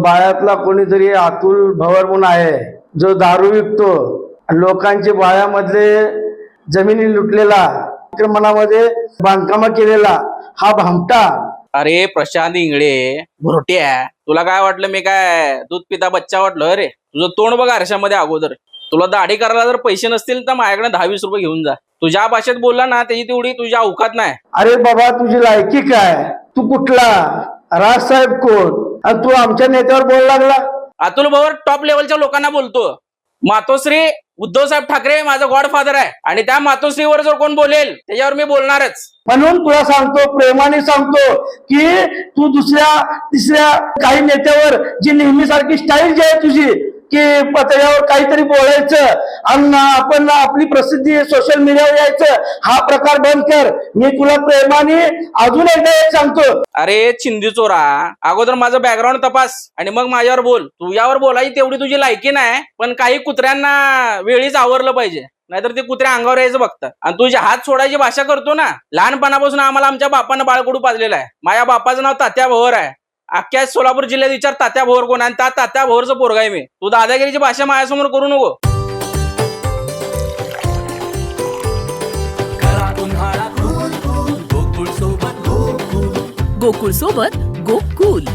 बाळ्यातला कोणीतरी अतुल भवर म्हणून आहे, जो दारू विकतो, लोकांच्या बाळ्यामधले जमिनी लुटलेला, अतिक्रमणामध्ये बांधकाम केलेला हा भामटा. अरे प्रशांत इंगळे भुरट्या, तुला काय वाटलं मी काय दूध पिता बच्चा वाटलं? रे तुझं तोंड बघ आरशामध्ये अगोदर. तुला दाढी करायला जर पैसे नसतील तर माझ्याकडे 10-20 रुपये घेऊन जा. तुझ्या भाषेत बोलला ना त्याची तेवढी तुझ्या अवकात नाही. अरे बाबा, तुझी लायकी काय? तू कुठला? राजसाहेब कोण? आणि तू आमच्या नेत्यावर बोल लागला? अतुल भवर टॉप लेवलच्या लोकांना बोलतो. मातोश्री उद्धव साहेब ठाकरे माझा गॉडफादर आहे आणि त्या मातोश्रीवर जर कोण बोलेल त्याच्यावर मी बोलणारच. म्हणून तुला सांगतो, प्रेमाने सांगतो की तू दुसऱ्या तिसऱ्या काही नेत्यावर जी नेहमीसारखी स्टाईल जी आहे तुझी की त्याच्यावर काहीतरी बोलायचं आणि आपण आपली प्रसिद्धी सोशल मीडियावर यायचं, हा प्रकार बंद कर. मी तुला प्रेमाने अजून एकदा एक सांगतो. अरे चिंदी चोरा, अगोदर माझं बॅकग्राऊंड तपास आणि मग माझ्यावर बोल. तुझ्यावर बोलायची तेवढी तुझी लायकी नाही, पण काही कुत्र्यांना वेळीच आवरलं पाहिजे, नाहीतर ते कुत्र्या अंगावर यायचं बघतात. आणि तुझे हात सोडायची भाषा करतो ना, लहानपणापासून आम्हाला आमच्या बापानं बाळकडू पाजलेला आहे. माझ्या बापाचं नाव तात्या भवर आहे. अख्ख्या सोलापूर जिल्ह्यात विचार तात्या भवर कोण, आणि त्या तात्या भवरचं पोरगा आहे मी. तू दादागिरीची भाषा माझ्यासमोर करू नको. गोकुळ सोबत गोकुल